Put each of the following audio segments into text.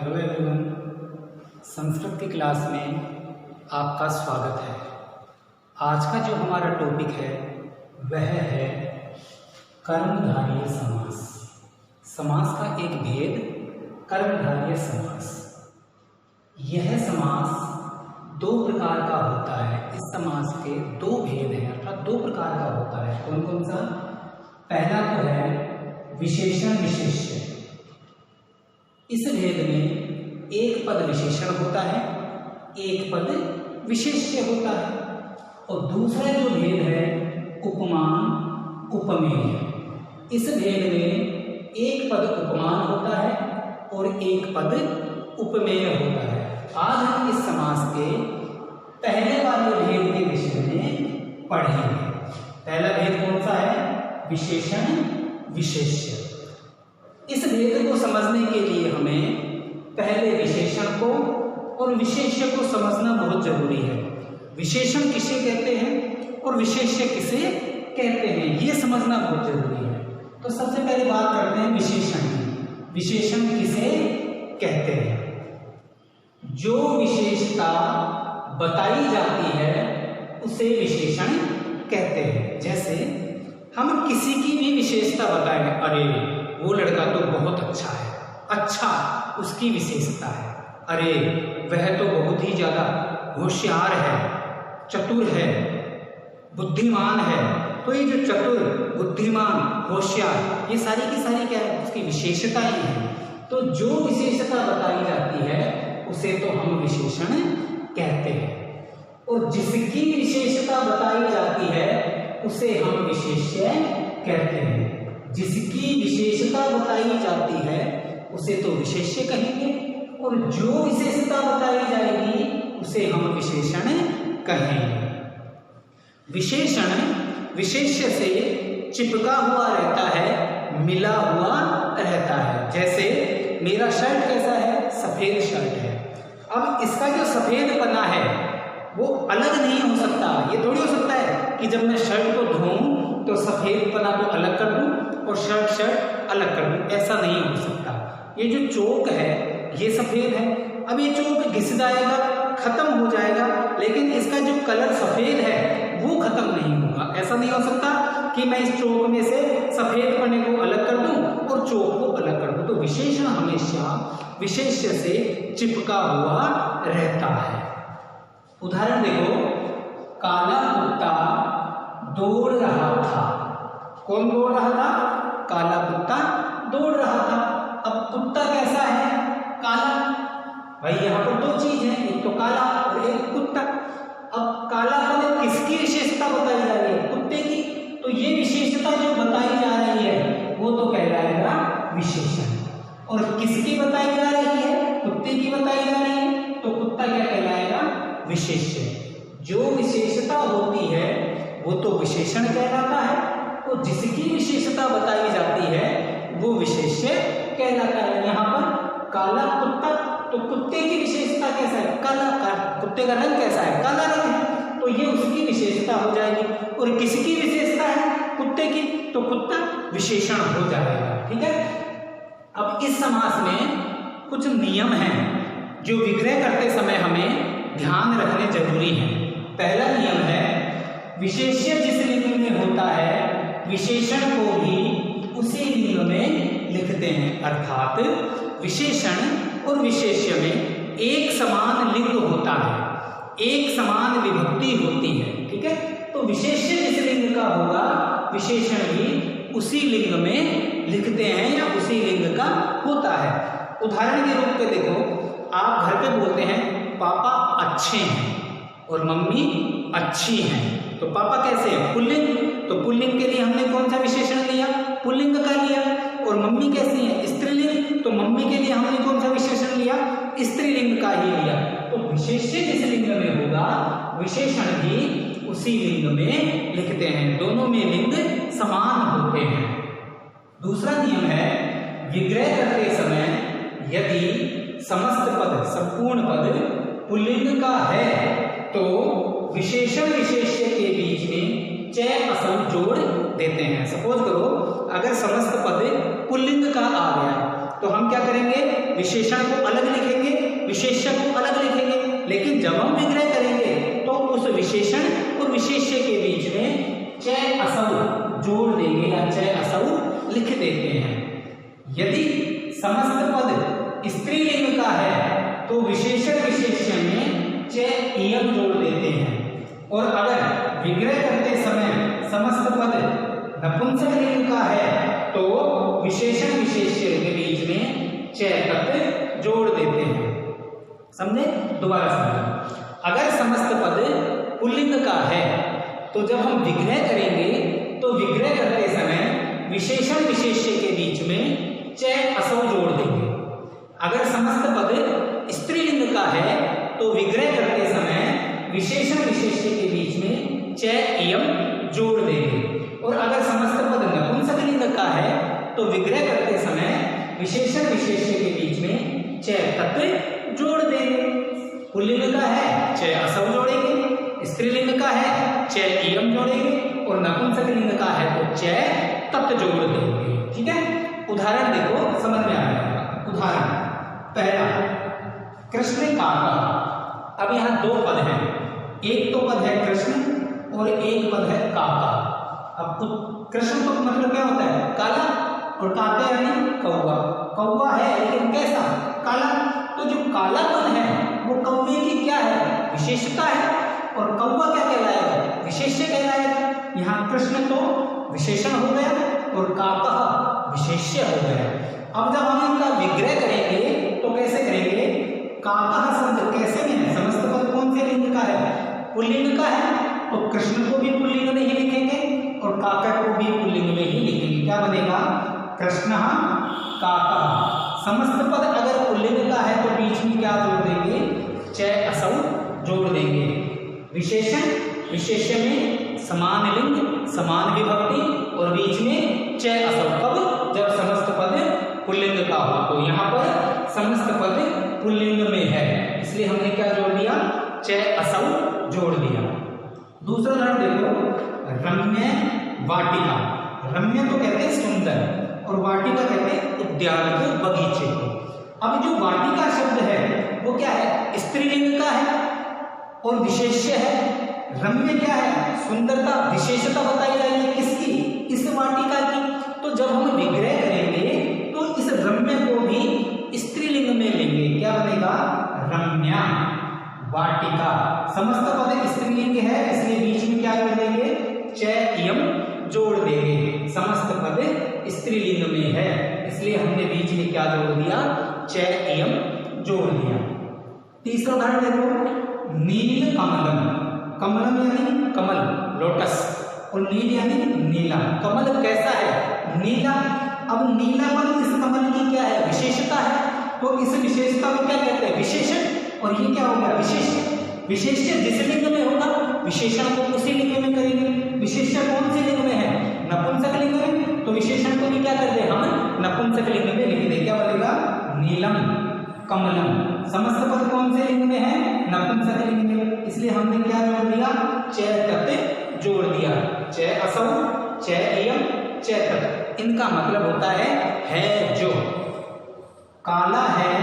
Hello everyone, Sanskrit की class में आपका स्वागत है। आज का जो हमारा टॉपिक है वह है कर्मधारय समास। समास का एक भेद कर्मधारय समास। यह समास दो प्रकार का होता है। इस समास के दो भेद हैं, अर्थात दो प्रकार का होता है। कौन कौन सा? पहला तो है विशेषण विशेष्य। इस भेद में एक पद विशेषण होता है, एक पद विशेष्य होता है। और दूसरा जो भेद है उपमान उपमेय। इस भेद में एक पद उपमान होता है और एक पद उपमेय होता है। आज हम इस समास के पहले वाले भेद के विषय में पढ़ेंगे। पहला भेद कौन सा है? विशेषण विशेष्य। इस भेद को समझने के लिए हमें पहले विशेषण को और विशेष्य को समझना बहुत जरूरी है। विशेषण किसे कहते हैं और विशेष्य किसे कहते हैं, ये समझना बहुत जरूरी है। तो सबसे पहले बात करते हैं विशेषण की। विशेषण किसे कहते हैं? जो विशेषता बताई जाती है उसे विशेषण कहते हैं। जैसे हम किसी की भी विशेषता बताएं, अरे वो लड़का तो बहुत अच्छा है, अच्छा उसकी विशेषता है, अरे वह तो बहुत ही ज्यादा होशियार है, चतुर है, बुद्धिमान है। तो ये जो चतुर, बुद्धिमान, होशियार, ये सारी की सारी क्या है? उसकी विशेषताएं हैं। तो जो विशेषता बताई जाती है उसे तो हम विशेषण कहते हैं, और जिसकी विशेषता बताई जाती है उसे हम विशेष्य कहते हैं। जिसकी विशेषता बताई जाती है उसे तो विशेष्य कहेंगे, और जो विशेषता बताई जाएगी उसे हम विशेषण कहेंगे। विशेषण विशेष्य से चिपका हुआ रहता है, मिला हुआ रहता है। जैसे मेरा शर्ट कैसा है? सफेद शर्ट है। अब इसका जो सफेद पना है वो अलग नहीं हो सकता। ये थोड़ी हो सकता है कि जब मैं शर्ट को धोऊं तो सफेद पना को अलग कर दूं और शर्ट अलग कर दूं, ऐसा नहीं हो सकता। ये जो चौक है ये सफेद है, अब ये चौक घिस जाएगा, खत्म हो जाएगा, लेकिन इसका जो कलर सफेद है वो खत्म नहीं होगा। ऐसा नहीं हो सकता कि मैं इस चौक में से सफेद पन्ने को अलग कर दूं और चौक को अलग कर दूं। तो विशेषण हमेशा विशेष्य से चिपका हुआ रहता है। उदाहरण देखो, काला कुत्ता दौड़ रहा था। कौन दौड़ रहा था? काला कुत्ता दौड़ रहा था। अब कुत्ता कैसा है? काला। भाई यहाँ पर दो चीज है, एक तो काला और एक कुत्ता। अब काला पन किसकी विशेषता बताई जा रही है? कुत्ते की। तो ये विशेषता जो बताई जा रही है वो तो कहलाएगा विशेषण। और किसकी बताई जा रही है? कुत्ते की बताई जा रही है, तो कुत्ता क्या कहलाएगा? विशेष्य। जो विशेषता होती है वो तो विशेषण कहलाता है, और जिसकी विशेषता बताई जाती है वो विशेष्य कहलाता है। यहाँ पर काला कुत्ता, तो कुत्ते की विशेषता कैसा है? काला। कुत्ते का रंग कैसा है? काला रंग है, तो ये उसकी विशेषता हो जाएगी। और किसकी विशेषता है? कुत्ते की, तो कुत्ता विशेषण हो जाएगा। ठीक है। अब इस समास में कुछ नियम हैं जो विग्रह करते समय हमें ध्यान रखने जरूरी हैं। पहला नियम है, विशेष्य जिस लिंग में होता है विशेषण को भी उसी लिंग में लिखते हैं। अर्थात विशेषण और विशेष्य में एक समान लिंग होता है, एक समान विभक्ति होती है। ठीक है। तो विशेष्य जिस लिंग का होगा विशेषण भी उसी लिंग में लिखते हैं या उसी लिंग का होता है। उदाहरण के रूप में देखो, आप घर पे बोलते हैं पापा अच्छे हैं और मम्मी अच्छी हैं। तो पापा कैसे हैं? पुल्लिंग। तो पुल्लिंग के लिए हमने कौन सा विशेषण लिया? पुल्लिंग का लिया। और मम्मी कैसी है? स्त्रीलिंग। तो मम्मी के लिए हमने कौन सा विशेषण लिया? स्त्रीलिंग का ही लिया। तो विशेष्य जिस लिंग में होगा विशेषण भी उसी लिंग में लिखते हैं। दोनों में लिंग समान होते हैं। दूसरा नियम है, विग्रह करते समय यदि समस्त पद, संपूर्ण पद पुल्लिंग का है तो विशेषण विशेष्य के बीच में च असम जोड़ देते हैं। सपोज करो, अगर समस्त पद पुल्लिंग का आ गया तो हम क्या करेंगे, विशेषण को अलग लिखेंगे, विशेष्य को अलग लिखेंगे। लेकिन जब हम विग्रह करेंगे तो उस विशेषण और विशेष्य के बीच में चय असौ जोड़ देंगे या चय असौ लिख देते हैं। यदि समस्त पद स्त्रीलिंग का है तो विशेषण विशेष्य में चय इयम जोड़ देते हैं, और अगर विग्रह करते समय समस्त पद नपुंसक लिंग का है तो विशेषण विशेष्य के बीच में चय तत्व जोड़ देते हैं। समझे? दोबारा समझो, अगर समस्त पद पुल्लिंग का है तो जब हम विग्रह करेंगे तो विग्रह करते समय विशेषण विशेष्य के बीच में चय असौ जोड़ देंगे। अगर समस्त पद स्त्रीलिंग का है तो विग्रह करते समय विशेषण विशेष्य के बीच में चय इयम जोड़ देंगे, और अगर समस्त पद नपुंसक लिंग का है तो विग्रह करते समय विशेषण विशेष्य के बीच में चय तत्व जोड़ देंगे। पुल्लिंग का है चय असौ जोड़ेंगे, स्त्रीलिंग का है चय इयम जोड़ेंगे, और नपुंसक लिंग का है तो चय तत्व जोड़ देंगे। ठीक है, उदाहरण देखो, समझ में आ जाएगा। उदाहरण पहला, कृष्ण काका। अब यहाँ दो पद हैं, एक तो पद है कृष्ण और एक पद है काका। अब कृष्ण तो मतलब क्या होता है, काला, और काका यानी कौवा। कौवा है लेकिन कैसा, काला। तो जो काला पद है वो कौवे की क्या है, विशेषता है, और कौवा क्या कहलाएगा, विशेष्य कहलाएगा। यहाँ कृष्ण तो विशेषण हो गया और काका विशेष्य हो गया। अब जब हम इनका विग्रह करेंगे तो कैसे करेंगे, काका शब्द कैसे में है, समस्त पद कौन से लिंग का है, पुल्लिंग का है, तो कृष्ण को भी पुल्लिंग में ही लिखेंगे और काका को भी पुल्लिंग में ही लिखेंगे। क्या बनेगा, कृष्ण काका। समस्त पद अगर पुल्लिंग का है तो बीच में क्या जोड़ देंगे, चय असौ जोड़ देंगे। विशेषण विशेष्य में समान लिंग समान विभक्ति और बीच में चय असौ। कब, जब समस्त पद पुल्लिंग का हो। तो यहाँ पर समस्त पद पुल्लिंग में है, इसलिए हमने क्या जोड़ दिया, चय असौ जोड़ दिया। दूसरा उदाहरण देखो, रम्य वाटिका। रम्य तो कहते हैं सुंदर और वाटिका कहते हैं उद्यान को, बगीचे को। अब जो वाटिका शब्द है वो क्या है, स्त्रीलिंग का है और विशेष्य है। रम्य क्या है, सुंदरता, विशेषता बताई जाएगी किसकी, इस वाटिका की। तो जब हम विग्रह करेंगे तो इस रम्य को भी स्त्रीलिंग में लेंगे, क्या बनेगा, रम्या वाटिका। समस्त पद स्त्रीलिंग है इसलिए बीच में क्या कर देंगे, चय इयम जोड़ देंगे। समस्त पद स्त्रीलिंग में है इसलिए हमने बीच में क्या जोड़ दिया, चय इयम जोड़ दिया। तीसरा उदाहरण देखो, नील कमलम। कमलम यानी कमल, लोटस, और नील यानी नीला। कमल कैसा है, नीला। अब नीलापन इस कमल की क्या है, विशेषता है, तो इस विशेषता को क्या कहते हैं, विशेषण, और ये क्या होगा, विशेष्य। विशेष्य जिस लिंग में होगा विशेषण को उसी लिंग में करेंगे। विशेष्य कौन से लिंग में है, नपुंसक लिंग में, तो विशेषण को भी क्या करते हैं, हम नपुंसक लिंग में लिख दें। क्या बनेगा, नीलम कमलम। समस्त पद कौन से लिंग में है, नपुंसक लिंग में, इसलिए हमने क्या जोड़ दिया, चय तत्व जोड़ दिया। चय असौ, चय इयम, चय तत्व। इनका मतलब होता है जो। काला है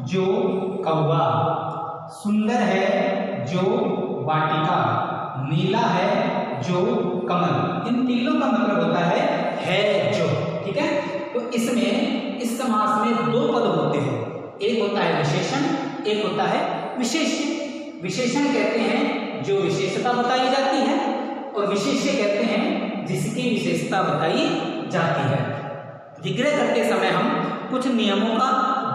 जो कौवा, सुंदर है जो वाटिका, नीला है जो कमल। इन तीनों का मतलब होता है जो। ठीक है, तो इसमें इस समास में दो पद होते हैं, एक होता है विशेषण, एक होता है विशेष्य। विशेषण कहते हैं जो विशेषता बताई जाती है, और विशेष्य कहते हैं जिसकी विशेषता बताई जाती है। विग्रह करते समय हम कुछ नियमों का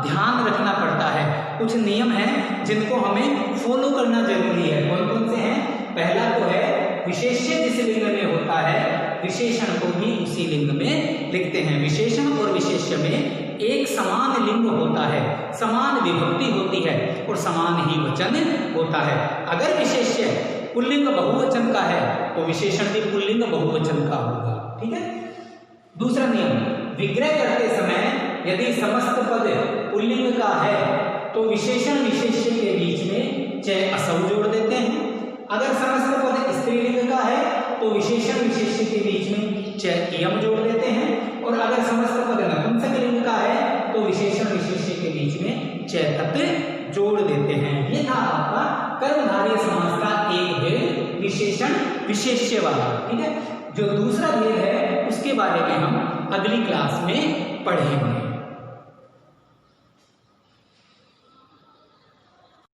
ध्यान रखना पड़ता है, कुछ नियम हैं जिनको हमें फॉलो करना जरूरी है। कौन कौन से हैं, पहला तो है विशेष्य जिस लिंग में होता है विशेषण को भी उसी लिंग में लिखते हैं। विशेषण और विशेष्य में एक समान लिंग होता है, समान विभक्ति होती है और समान ही वचन होता है। अगर विशेष्य पुल्लिंग बहुवचन का है तो विशेषण भी पुल्लिंग बहुवचन का होगा। ठीक है। दूसरा नियम, विग्रह करते समय यदि समस्त पद पुल्लिंग का है तो विशेषण विशेष्य के बीच में चय असौ जोड़ देते हैं। अगर समस्त पद स्त्रीलिंग का है तो विशेषण विशेष्य के बीच में चय इयम जोड़ देते हैं, और अगर समस्त पद नपुंसक लिंग का है तो विशेषण विशेष्य के बीच में चय तत्व जोड़ देते हैं। ये था आपका कर्मधारय समास का एक भेद, विशेषण विशेष्य वाला। ठीक है, जो दूसरा भेद है उसके बारे में हम अगली क्लास में पढ़ेंगे।